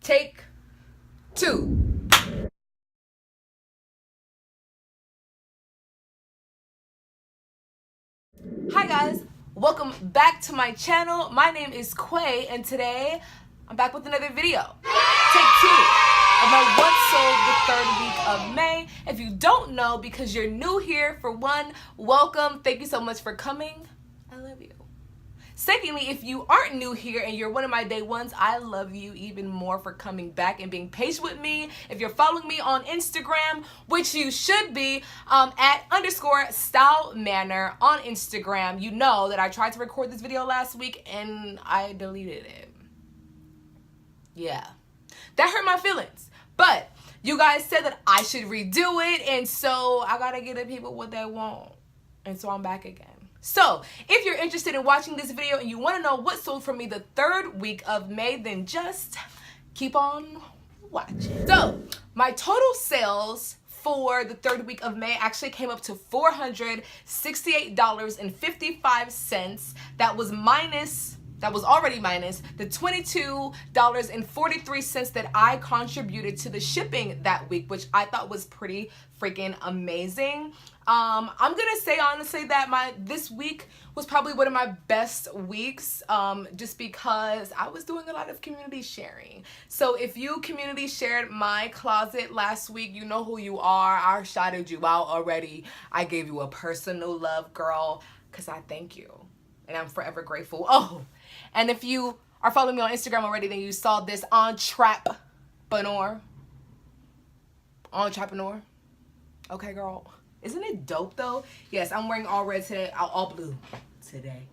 Take two. Hi guys, welcome back to my channel. My name is Quay and today I'm back with another video. Take two of my What's Sold the third week of May. If you don't know, because you're new here, for one, welcome. Thank you so much for coming. I love you. Secondly, if you aren't new here and you're one of my day ones, I love you even more for coming back and being patient with me. If you're following me on Instagram, which you should be, at _StyleManor on Instagram, you know that I tried to record this video last week and I deleted it. Yeah, that hurt my feelings. But you guys said that I should redo it, and so I gotta give the people what they want. And so I'm back again. So, if you're interested in watching this video and you want to know what sold for me the third week of May, then just keep on watching. So, my total sales for the third week of May actually came up to $468.55. That was already minus the $22.43 that I contributed to the shipping that week, which I thought was pretty freaking amazing. I'm gonna say honestly that this week was probably one of my best weeks, just because I was doing a lot of community sharing. So if you community shared my closet last week, you know who you are. I shouted you out already. I gave you a personal love, girl, because I thank you and I'm forever grateful. Oh, and if you are following me on Instagram already, then you saw this Untitled. Okay, girl. Isn't it dope though? Yes, I'm wearing all red today, all blue today,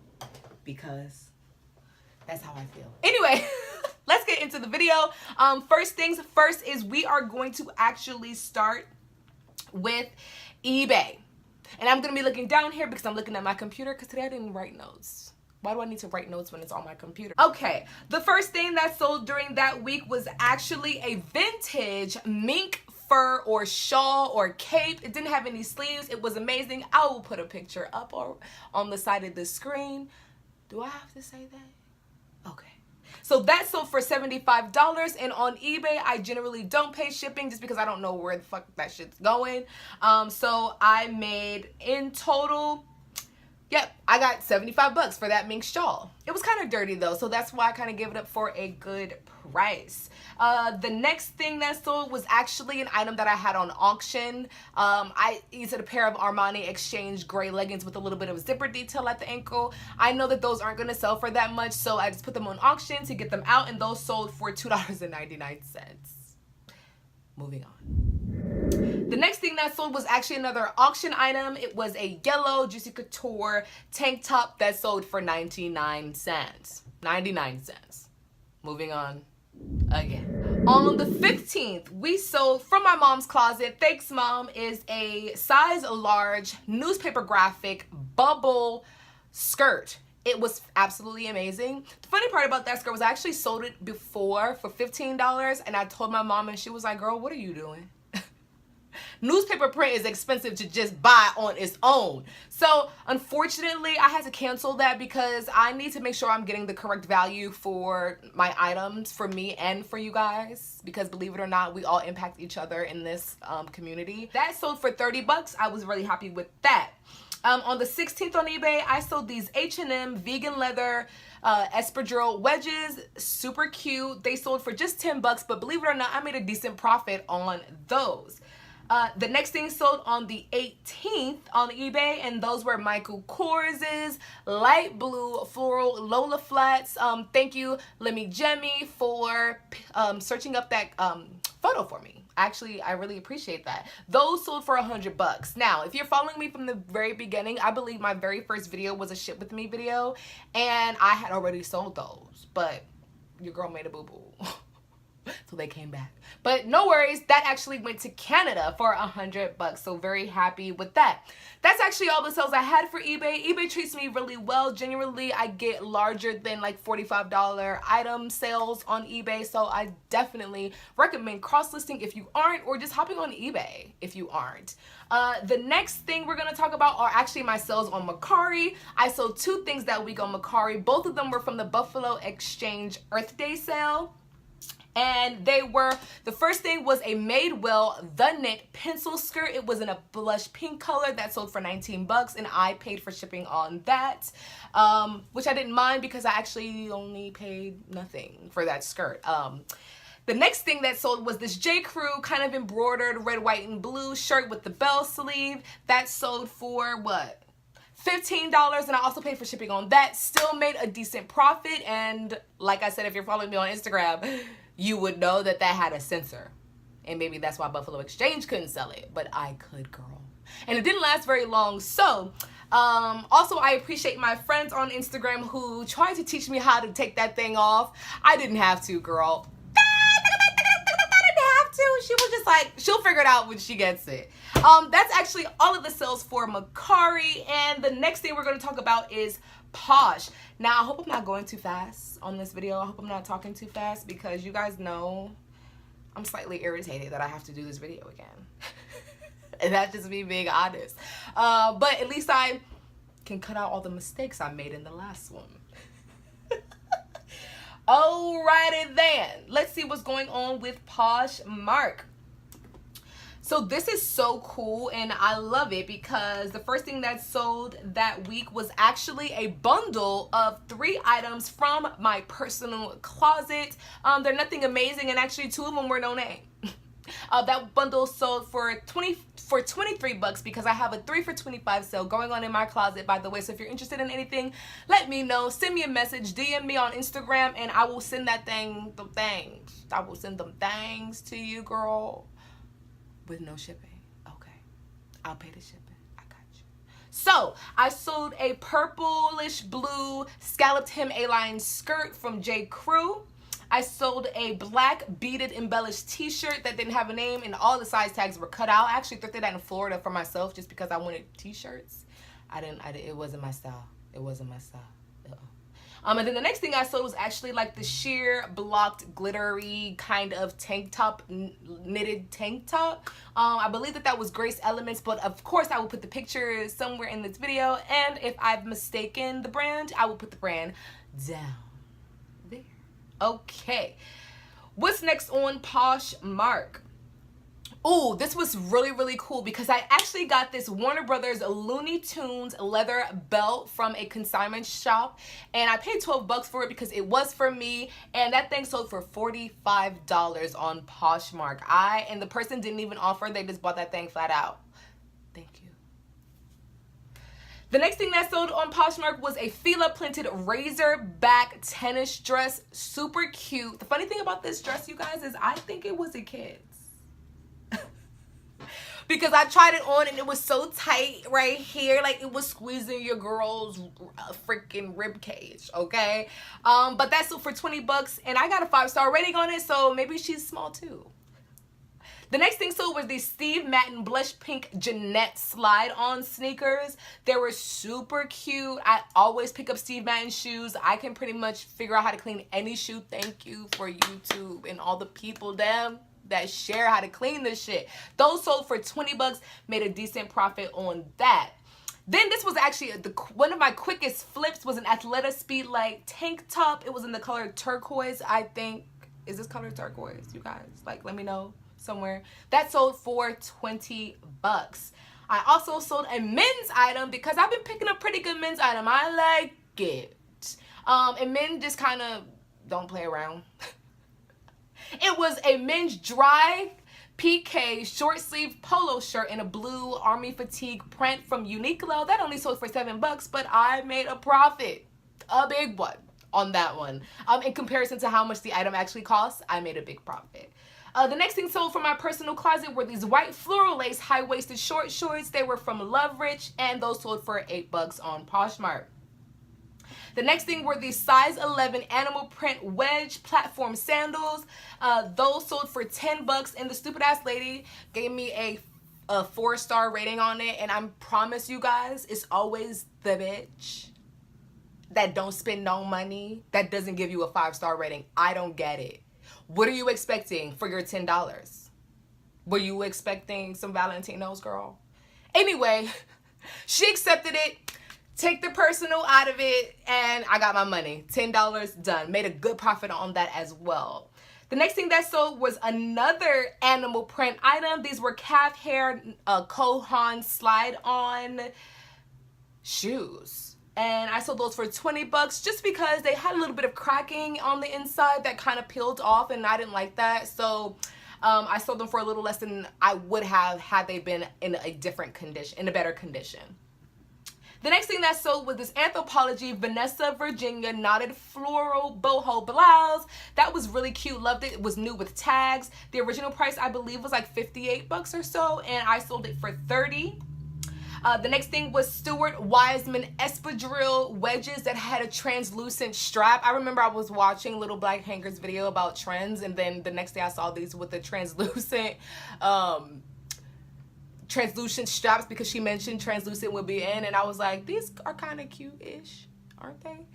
because that's how I feel. Anyway, let's get into the video. First things first is we are going to actually start with eBay. And I'm going to be looking down here because I'm looking at my computer, because today I didn't write notes. Why do I need to write notes when it's on my computer? Okay, the first thing that sold during that week was actually a vintage mink fur or shawl or cape. It didn't have any sleeves. It was amazing. I will put a picture up or on the side of the screen. Do I have to say that? Okay. So that sold for $75, and on eBay I generally don't pay shipping just because I don't know where the fuck that shit's going. So I made in total, yep, I got $75 for that mink shawl. It was kind of dirty though, so that's why I kind of gave it up for a good price. The next thing that sold was actually an item that I had on auction. I used a pair of Armani Exchange gray leggings with a little bit of a zipper detail at the ankle. I know that those aren't going to sell for that much, so I just put them on auction to get them out, and those sold for $2.99. Moving on. The next thing that sold was actually another auction item. It was a yellow Juicy Couture tank top that sold for 99 cents. 99 cents. Moving on again. On the 15th, we sold from my mom's closet. Thanks, Mom. Is a size large newspaper graphic bubble skirt. It was absolutely amazing. The funny part about that skirt was I actually sold it before for $15, and I told my mom, and she was like, girl, what are you doing? Newspaper print is expensive to just buy on its own. So unfortunately, I had to cancel that because I need to make sure I'm getting the correct value for my items, for me and for you guys, because believe it or not, we all impact each other in this community. That sold for $30. I was really happy with that. On the 16th on eBay, I sold these H&M vegan leather Espadrille wedges. Super cute. They sold for just $10, but believe it or not, I made a decent profit on those. The next thing sold on the 18th on eBay, and those were Michael Kors's light blue floral Lola flats. Thank you, Lemmy Jemmy, for searching up that photo for me. Actually, I really appreciate that. Those sold for $100. Now, if you're following me from the very beginning, I believe my very first video was a ship with me video, and I had already sold those, but your girl made a boo-boo. So they came back. But no worries, that actually went to Canada for $100, so very happy with that. That's actually all the sales I had for eBay. eBay treats me really well. Generally, I get larger than like $45 item sales on eBay, so I definitely recommend cross-listing if you aren't, or just hopping on eBay if you aren't. The next thing we're going to talk about are actually my sales on Mercari. I sold two things that week on Mercari. Both of them were from the Buffalo Exchange Earth Day sale. And they were, the first thing was a Madewell The Knit pencil skirt. It was in a blush pink color that sold for 19 bucks, and I paid for shipping on that, which I didn't mind because I actually only paid nothing for that skirt. The next thing that sold was this J. Crew kind of embroidered red, white, and blue shirt with the bell sleeve. That sold for what? $15, and I also paid for shipping on that. Still made a decent profit, and like I said, if you're following me on Instagram, you would know that that had a censor. And maybe that's why Buffalo Exchange couldn't sell it, but I could, girl. And it didn't last very long. So, also I appreciate my friends on Instagram who tried to teach me how to take that thing off. I didn't have to, girl. She was just like, she'll figure it out when she gets it. That's actually all of the sales for Mercari. And the next thing we're going to talk about is Posh. Now, I hope I'm not going too fast on this video. I hope I'm not talking too fast because you guys know I'm slightly irritated that I have to do this video again. And that's just me being honest. But at least I can cut out all the mistakes I made in the last one. Alrighty then, let's see what's going on with Poshmark. So this is so cool and I love it because the first thing that sold that week was actually a bundle of 3 items from my personal closet. They're nothing amazing, and actually 2 of them were no name. That bundle sold for 23 bucks because I have a 3 for 25 sale going on in my closet, by the way. So if you're interested in anything, let me know. Send me a message, DM me on Instagram, and I will send that thing, I will send them things to you, girl, with no shipping. Okay, I'll pay the shipping. I got you. So I sold a purplish blue scalloped hem A-line skirt from J. Crew. I sold a black beaded embellished t-shirt that didn't have a name and all the size tags were cut out. I actually thrifted that in Florida for myself just because I wanted t-shirts. It wasn't my style. It wasn't my style. And then the next thing I sold was actually like the sheer blocked glittery kind of tank top, knitted tank top. I believe that was Grace Elements, but of course I will put the picture somewhere in this video, and if I've mistaken the brand, I will put the brand down there. Okay, what's next on Poshmark? Oh, this was really cool because I actually got this Warner Brothers Looney Tunes leather belt from a consignment shop, and I paid 12 bucks for it because it was for me, and that thing sold for $45 on Poshmark. And the person didn't even offer, they just bought that thing flat out. Thank you. The next thing that sold on Poshmark was a Fila printed Razorback tennis dress. Super cute. The funny thing about this dress, you guys, is I think it was a kid's. Because I tried it on and it was so tight right here, like it was squeezing your girl's freaking rib cage, okay? But that sold for 20 bucks and I got a 5-star rating on it, so maybe she's small too. The next thing sold was these Steve Madden blush pink Jeannette slide-on sneakers. They were super cute. I always pick up Steve Madden shoes. I can pretty much figure out how to clean any shoe. Thank you for YouTube and all the people that share how to clean this shit. Those sold for 20 bucks, made a decent profit on that. Then this was actually one of my quickest flips was an Athleta Speedlight tank top. It was in the color turquoise, I think. Is this color turquoise, you guys? Like, let me know somewhere. That sold for 20 bucks. I also sold a men's item because I've been picking up pretty good men's item. I like it. And men just kind of don't play around. It was a men's dry PK short sleeve polo shirt in a blue army fatigue print from Uniqlo. That only sold for 7 bucks, but I made a profit, a big one on that one. In comparison to how much the item actually costs, I made a big profit. The next thing sold from my personal closet were these white floral lace high-waisted short shorts. They were from Love Rich, and those sold for 8 bucks on Poshmark. The next thing were these size 11 animal print wedge platform sandals. Those sold for 10 bucks, and the stupid ass lady gave me a 4-star rating on it, and I promise you guys, it's always the bitch that don't spend no money that doesn't give you a 5-star rating. I don't get it. What are you expecting for your $10? Were you expecting some Valentinos, girl? Anyway, she accepted it. Take the personal out of it, and I got my money. $10 done. Made a good profit on that as well. The next thing that sold was another animal print item. These were calf hair Kohan slide-on shoes. And I sold those for 20 bucks just because they had a little bit of cracking on the inside that kind of peeled off, and I didn't like that. So I sold them for a little less than I would have had they been in a different condition, in a better condition. The next thing that sold was this Anthropologie Vanessa Virginia knotted floral boho blouse. That was really cute. Loved it. It was new with tags. The original price, I believe, was like 58 bucks or so, and I sold it for 30. The next thing was Stuart Wiseman Espadrille wedges that had a translucent strap. I remember I was watching Little Black Hanger's video about trends, and then the next day I saw these with the translucent straps because she mentioned translucent would be in, and I was like, these are kind of cute-ish, aren't they?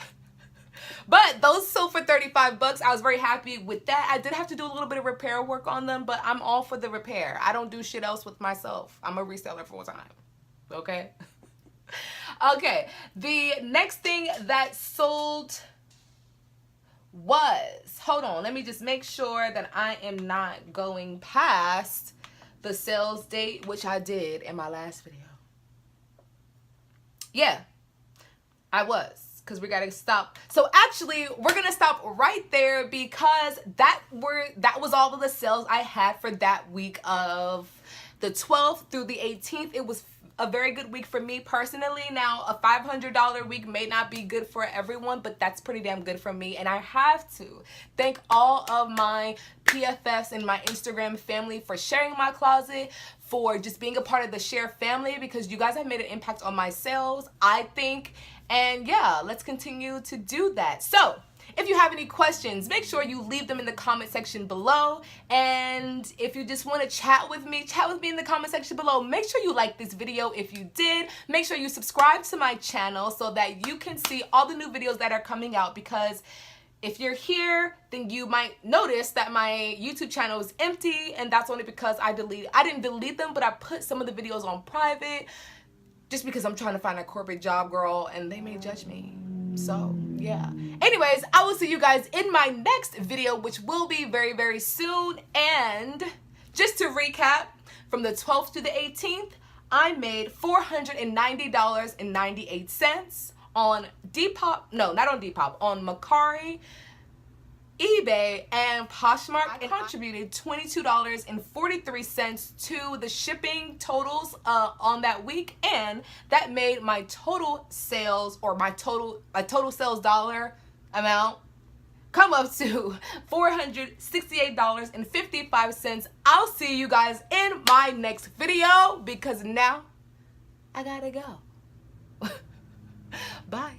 But those sold for 35 bucks. I was very happy with that. I did have to do a little bit of repair work on them, but I'm all for the repair. I don't do shit else with myself. I'm a reseller full time. Okay? Okay, the next thing that sold was, hold on, let me just make sure that I am not going past the sales date, which I did in my last video. Yeah, I was, because we gotta stop. So actually, we're gonna stop right there because that was all of the sales I had for that week of the 12th through the 18th. It was a very good week for me personally. Now, a $500 week may not be good for everyone, but that's pretty damn good for me. And I have to thank all of my PFFs and my Instagram family for sharing my closet, for just being a part of the Share family, because you guys have made an impact on my sales, I think. And yeah, let's continue to do that. So if you have any questions, make sure you leave them in the comment section below. And if you just want to chat with me in the comment section below. Make sure you like this video if you did. Make sure you subscribe to my channel so that you can see all the new videos that are coming out, because if you're here, then you might notice that my YouTube channel is empty, and that's only because I didn't delete them, but I put some of the videos on private just because I'm trying to find a corporate job, girl, and they may judge me. So yeah, anyways, I will see you guys in my next video, which will be very, very soon. And just to recap, from the 12th to the 18th, I made $490.98 on Depop, no, not on Depop, on Mercari, eBay, and Poshmark. I contributed $22.43 to the shipping totals on that week, and that made my total sales, or my total sales dollar amount, come up to $468.55. I'll see you guys in my next video, because now I gotta go. Bye.